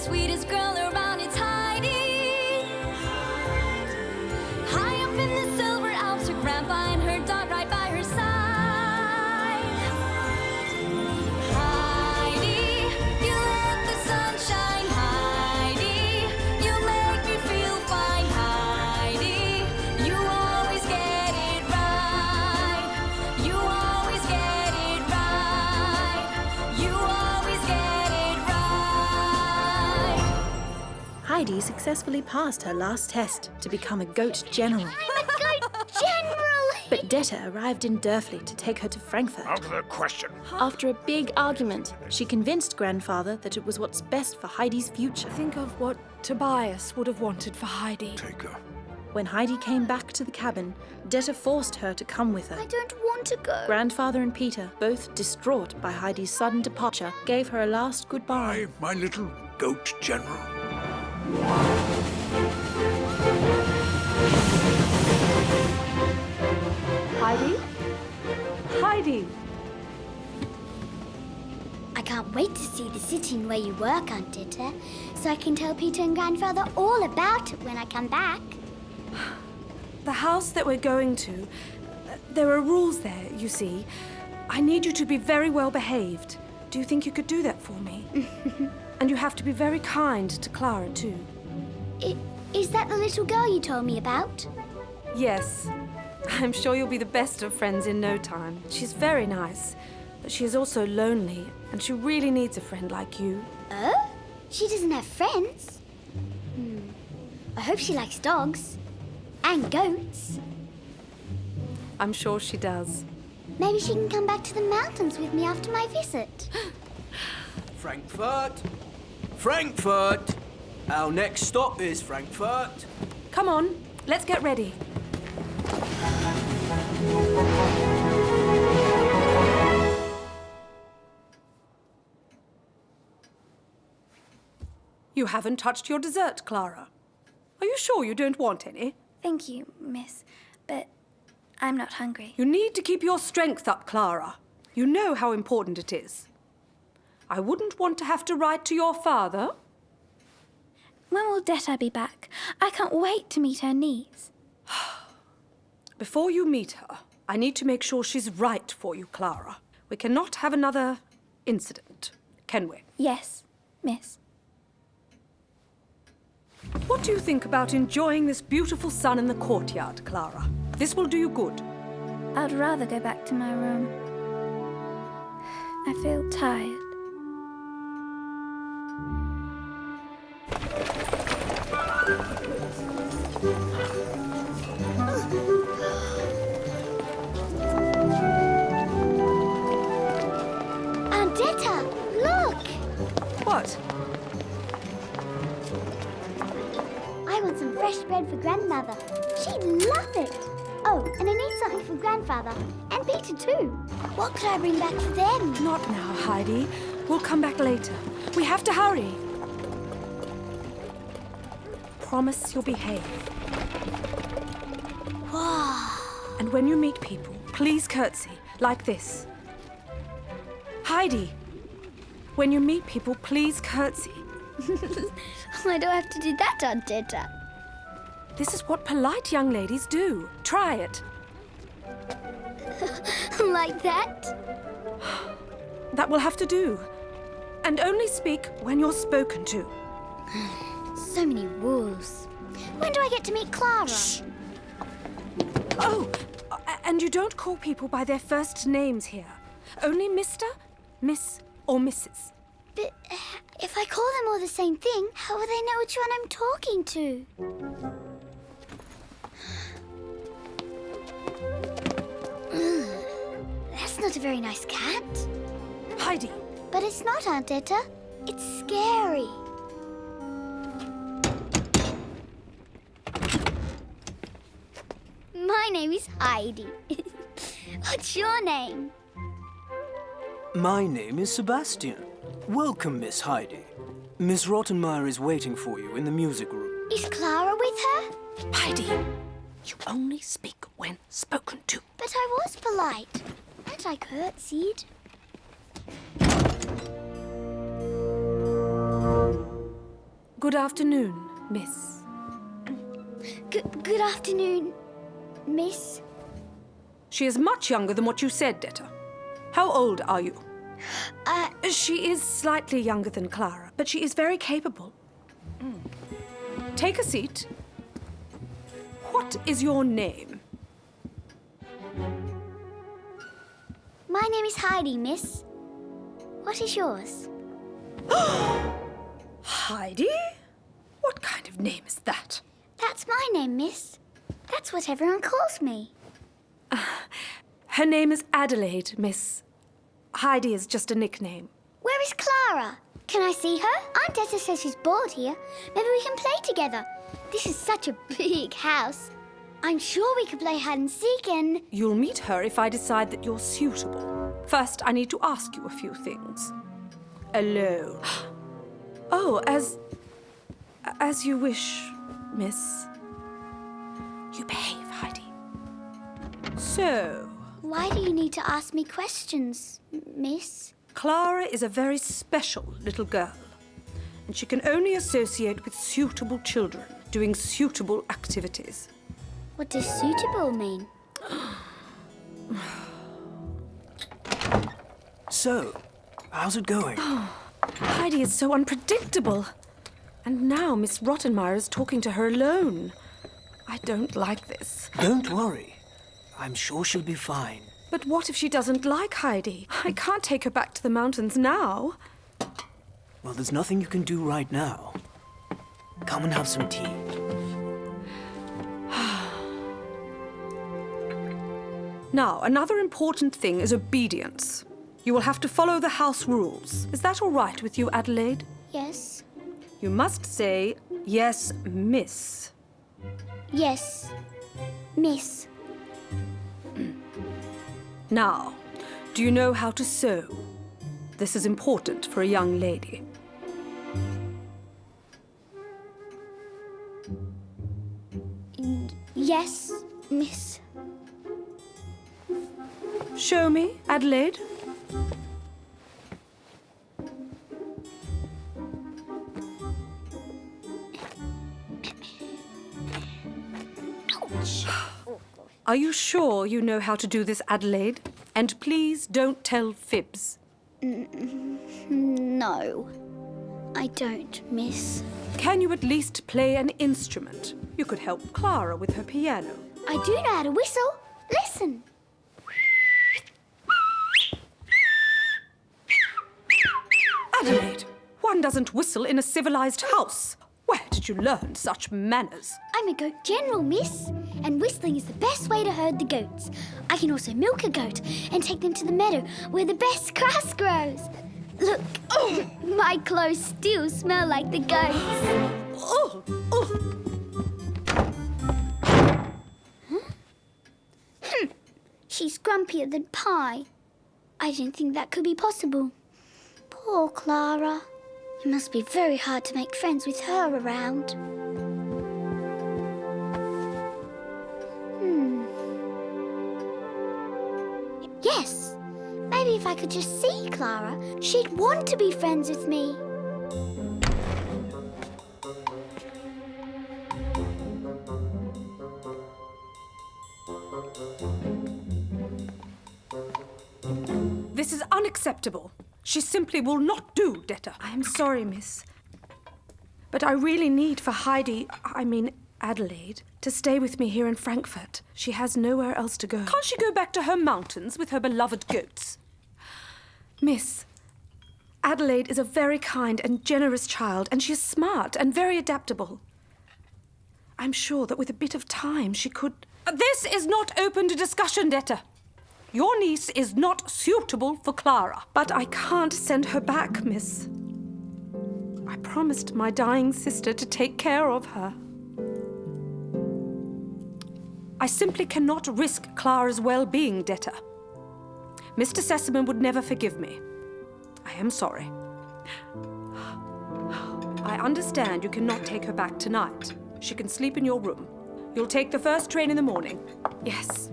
sweetest girl around, it's Heidi. High up in the silver Alps, her grandpa and her dog right by her side. Heidi, you let the sun shine. Heidi, you make me feel fine. Heidi, you always get it right. You always get it right. You always get it right. Heidi successfully passed her last test to become a goat general. I'm a goat general! But Detta arrived in Dörfli to take her to Frankfurt. Out of the question. After a big argument, she convinced grandfather that it was what's best for Heidi's future. Think of what Tobias would have wanted for Heidi. Take her. When Heidi came back to the cabin, Detta forced her to come with her. I don't want to go. Grandfather and Peter, both distraught by Heidi's sudden departure, gave her a last goodbye. My little goat general. Heidi? Heidi! I can't wait to see the sitting where you work, Aunt Ditta, so I can tell Peter and Grandfather all about it when I come back. The house that we're going to, there are rules there, you see. I need you to be very well behaved. Do you think you could do that for me? And you have to be very kind to Clara, too. Is that the little girl you told me about? Yes. I'm sure you'll be the best of friends in no time. She's very nice, but she is also lonely, and she really needs a friend like you. Oh? She doesn't have friends? I hope she likes dogs. And goats. I'm sure she does. Maybe she can come back to the mountains with me after my visit. Frankfurt! Frankfurt! Our next stop is Frankfurt. Come on, let's get ready. You haven't touched your dessert, Clara. Are you sure you don't want any? Thank you, miss, but I'm not hungry. You need to keep your strength up, Clara. You know how important it is. I wouldn't want to have to write to your father. When will Detta be back? I can't wait to meet her niece. Before you meet her, I need to make sure she's right for you, Clara. We cannot have another incident, can we? Yes, miss. What do you think about enjoying this beautiful sun in the courtyard, Clara? This will do you good. I'd rather go back to my room. I feel tired. Aunt Ditta, look! What? I want some fresh bread for Grandmother. She'd love it. Oh, and I need something for Grandfather. And Peter, too. What could I bring back for them? Not now, Heidi. We'll come back later. We have to hurry. Promise you'll behave. Wow. And when you meet people, please curtsy, like this. Heidi, when you meet people, please curtsy. I don't have to do that, Aunt Ditta. This is what polite young ladies do. Try it. Like that? That will have to do. And only speak when you're spoken to. So many rules. When do I get to meet Clara? Shh. Oh, and you don't call people by their first names here. Only Mr., Miss, or Mrs. But if I call them all the same thing, how will they know which one I'm talking to? That's not a very nice cat. Heidi. But it's not, Aunt Ditta. It's scary. My name is Heidi. What's your name? My name is Sebastian. Welcome, Miss Heidi. Miss Rottenmeier is waiting for you in the music room. Is Clara with her? Heidi, you only speak when spoken to. But I was polite. And I curtsied. Good afternoon, Miss. Good afternoon, Miss. She is much younger than what you said, Detta. How old are you? She is slightly younger than Clara, but she is very capable. Take a seat. What is your name? My name is Heidi, Miss. What is yours? Heidi? What kind of name is that? That's my name, Miss. That's what everyone calls me. Her name is Adelaide, Miss. Heidi is just a nickname. Where is Clara? Can I see her? Aunt Etta says she's bored here. Maybe we can play together. This is such a big house. I'm sure we could play hide and seek and... You'll meet her if I decide that you're suitable. First, I need to ask you a few things. Alone. Oh, as you wish, Miss. You behave, Heidi. So, Why do you need to ask me questions, Miss? Clara is a very special little girl, and she can only associate with suitable children, doing suitable activities. What does suitable mean? So, how's it going? Heidi is so unpredictable. And now Miss Rottenmeier is talking to her alone. I don't like this. Don't worry. I'm sure she'll be fine. But what if she doesn't like Heidi? I can't take her back to the mountains now. Well, there's nothing you can do right now. Come and have some tea. Now, another important thing is obedience. You will have to follow the house rules. Is that all right with you, Adelaide? Yes. You must say, yes, miss. Yes, Miss. Now, do you know how to sew? This is important for a young lady. Yes, Miss. Show me, Adelaide. Ouch. Are you sure you know how to do this, Adelaide? And please don't tell fibs. No, I don't, Miss. Can you at least play an instrument? You could help Clara with her piano. I do know how to whistle. Listen. Adelaide, one doesn't whistle in a civilized house. Where did you learn such manners? I'm a goat general, Miss, and whistling is the best way to herd the goats. I can also milk a goat and take them to the meadow where the best grass grows. Look, my clothes still smell like the goats. Oh, oh. She's grumpier than pie. I didn't think that could be possible. Poor Clara. It must be very hard to make friends with her around. Yes, maybe if I could just see Clara, she'd want to be friends with me. This is unacceptable. She simply will not do, Detta. I am sorry, miss. But I really need for Adelaide, to stay with me here in Frankfurt. She has nowhere else to go. Can't she go back to her mountains with her beloved goats? Miss, Adelaide is a very kind and generous child, and she is smart and very adaptable. I'm sure that with a bit of time she could... This is not open to discussion, Detta. Your niece is not suitable for Clara. But I can't send her back, miss. I promised my dying sister to take care of her. I simply cannot risk Clara's well-being, Detta. Mr. Sesemann would never forgive me. I am sorry. I understand you cannot take her back tonight. She can sleep in your room. You'll take the first train in the morning. Yes,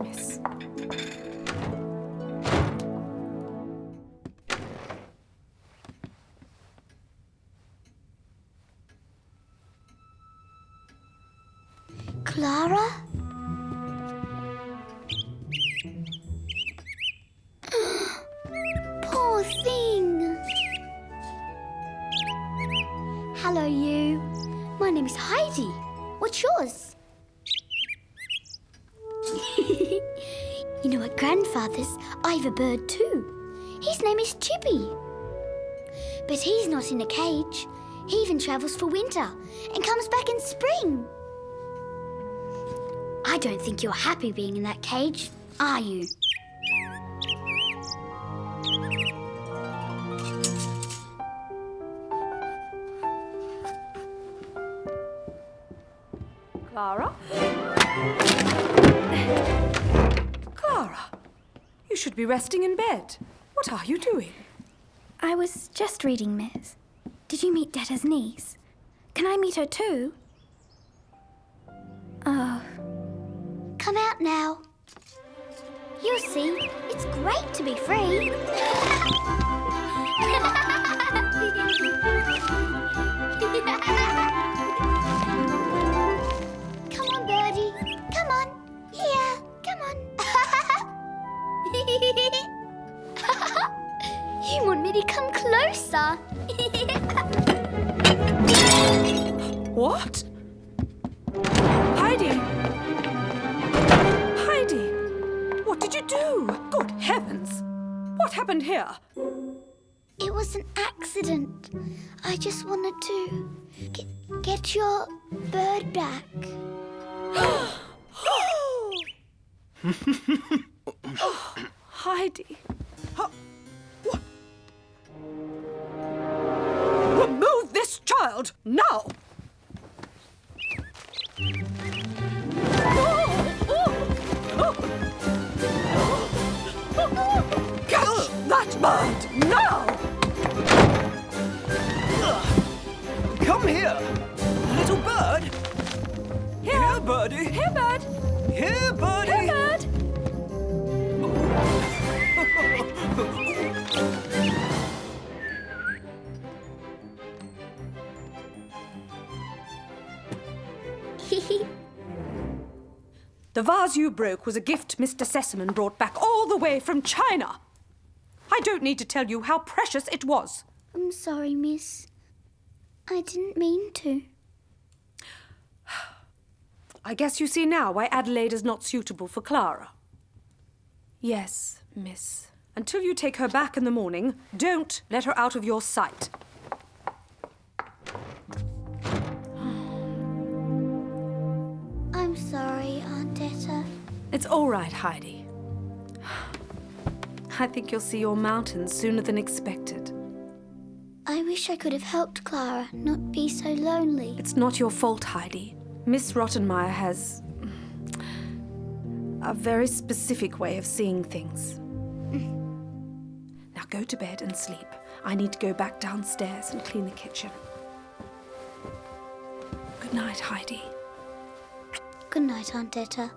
miss. Clara? Poor thing. Hello, you. My name is Heidi. What's yours? You know, at Grandfather's, I have a bird too. His name is Chippy. But he's not in a cage. He even travels for winter and comes back in spring. I don't think you're happy being in that cage, are you? Clara? Clara, you should be resting in bed. What are you doing? I was just reading, Miss. Did you meet Detta's niece? Can I meet her too? Oh. Come out now. You'll see, it's great to be free. Come on, Birdie. Come on. Here, come on. You want me to come closer? What? Heidi! Heidi! What did you do? Good heavens! What happened here? It was an accident. I just wanted to get your bird back. Heidi. Remove this child now! Catch that bird now! Come here, little bird. Here, birdie. Here, bird! Here, birdie. Here, bird! The vase you broke was a gift Mr. Sesemann brought back all the way from China. I don't need to tell you how precious it was. I'm sorry, miss. I didn't mean to. I guess you see now why Adelaide is not suitable for Clara. Yes, miss. Until you take her back in the morning, don't let her out of your sight. I'm sorry, Aunt Etta. It's all right, Heidi. I think you'll see your mountains sooner than expected. I wish I could have helped Clara not be so lonely. It's not your fault, Heidi. Miss Rottenmeier has a very specific way of seeing things. Now go to bed and sleep. I need to go back downstairs and clean the kitchen. Good night, Heidi. Good night, Aunt Etta.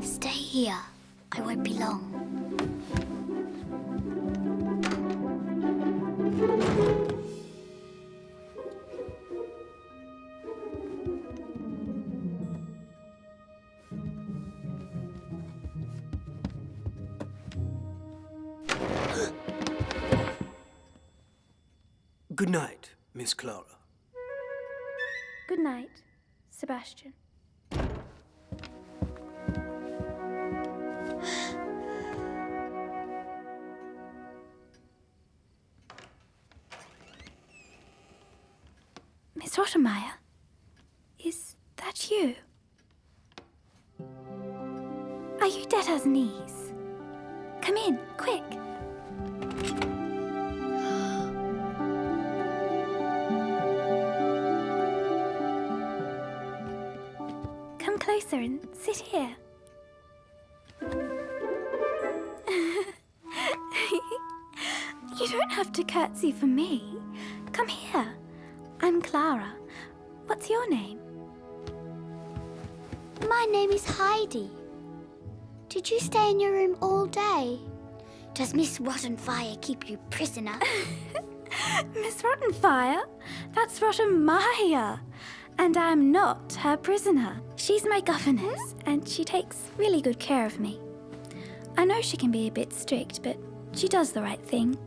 Stay here. I won't be long. Good night, Miss Clara. Good night, Sebastian. Miss Rottenmeier, is that you? Are you Detta's niece? Come in, quick. Come closer and sit here. You don't have to curtsy for me. Come here. I'm Clara. What's your name? My name is Heidi. Did you stay in your room all day? Does Miss Rottenmeier keep you prisoner? Miss Rottenmeier? That's Rottenmeier. And I'm not her prisoner. She's my governess, and she takes really good care of me. I know she can be a bit strict, but she does the right thing.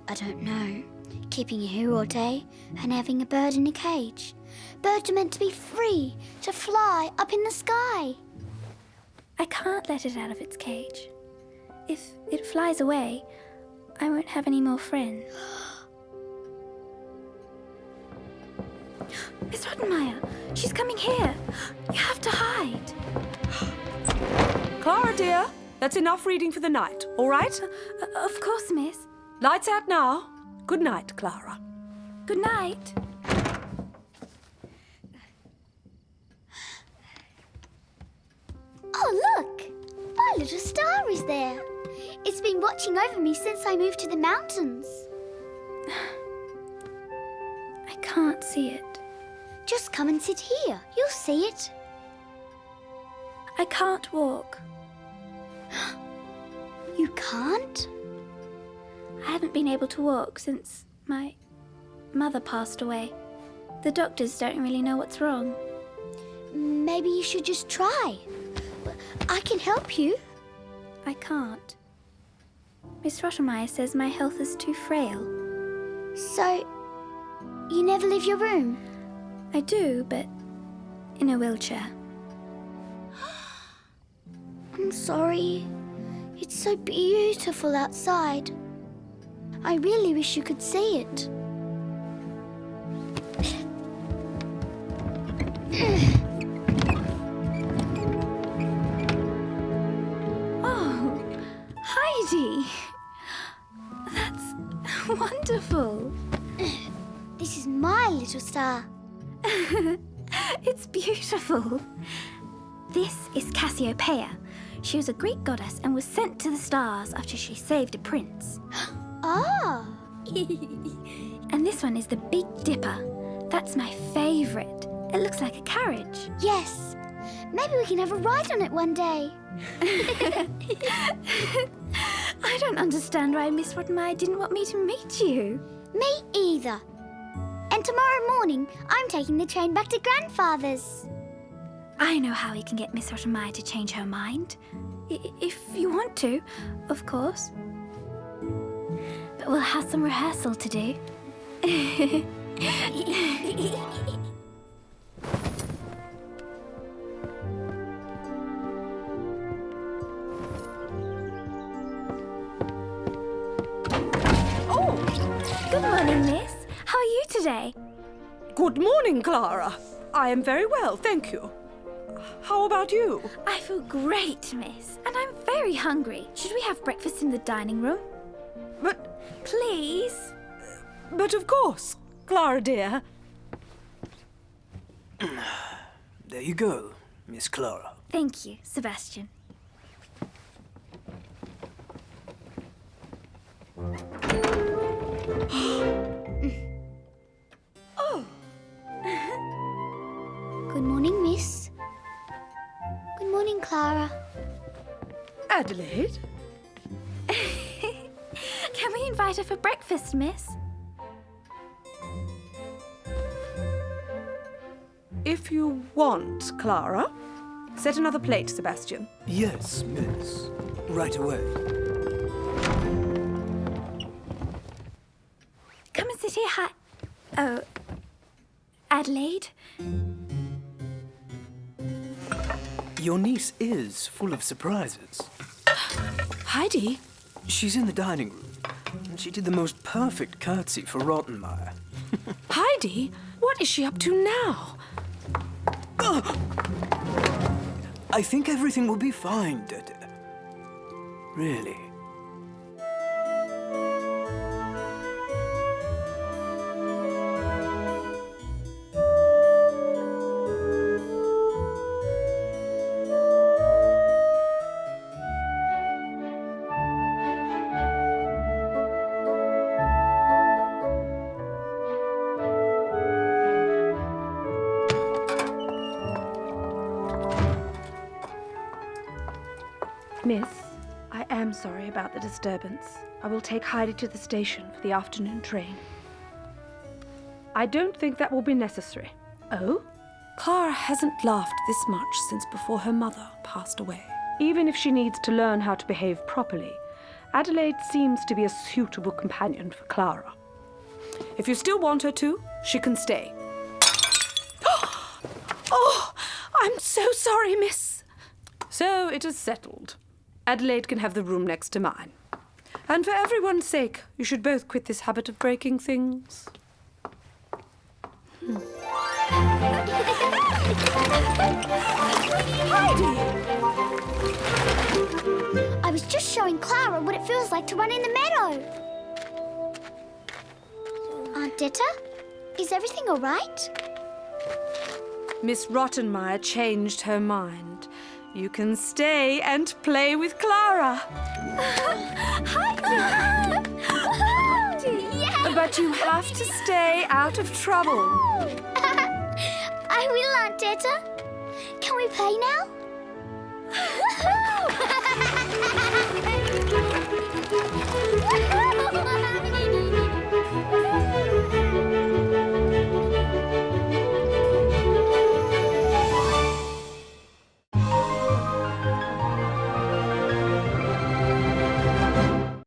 I don't know. Keeping you here all day and having a bird in a cage. Birds are meant to be free, to fly up in the sky. I can't let it out of its cage. If it flies away, I won't have any more friends. Miss Rottenmeier, she's coming here. You have to hide. Clara, dear, that's enough reading for the night, all right? Of course, miss. Lights out now. Good night, Clara. Good night. Oh, look! My little star is there. It's been watching over me since I moved to the mountains. I can't see it. Just come and sit here. You'll see it. I can't walk. You can't? I haven't been able to walk since my mother passed away. The doctors don't really know what's wrong. Maybe you should just try. I can help you. I can't. Miss Rottenmeier says my health is too frail. So, you never leave your room? I do, but in a wheelchair. I'm sorry. It's so beautiful outside. I really wish you could see it. Oh, Heidi! That's wonderful. This is my little star. It's beautiful. This is Cassiopeia. She was a Greek goddess and was sent to the stars after she saved a prince. Ah! And this one is the Big Dipper. That's my favourite. It looks like a carriage. Yes. Maybe we can have a ride on it one day. I don't understand why Miss Rottenmeier didn't want me to meet you. Me either. And tomorrow morning, I'm taking the train back to Grandfather's. I know how we can get Miss Rottenmeier to change her mind. If you want to, of course. But we'll have some rehearsal to do. Oh, Good morning, miss. How are you today? good morning, Clara. I am very well, thank you. How about you? I feel great, miss. And I'm very hungry. Should we have breakfast in the dining room? But Please? of course, Clara dear. There you go, Miss Clara. Thank you, Sebastian. Good morning, miss. Good morning, Clara. Adelaide? Can we invite her for breakfast, miss? If you want, Clara. Set another plate, Sebastian. Yes, miss. Right away. Come and sit here, Oh, Adelaide? Your niece is full of surprises. Heidi? She's in the dining room, and she did the most perfect curtsy for Rottenmeier. Heidi? What is she up to now? I think everything will be fine, Dede. Really. sorry about the disturbance. I will take Heidi to the station for the afternoon train. I don't think that will be necessary. Oh? Clara hasn't laughed this much since before her mother passed away. Even if she needs to learn how to behave properly, Adelaide seems to be a suitable companion for Clara. If you still want her to, she can stay. Oh, I'm so sorry, miss. So it is settled. Adelaide can have the room next to mine. And for everyone's sake, you should both quit this habit of breaking things. Heidi! I was just showing Clara what it feels like to run in the meadow. Aunt Ditta, is everything all right? Miss Rottenmeier changed her mind. You can stay and play with Clara. Heidi! But you have to stay out of trouble. I will, Aunt Ditta. Can we play now?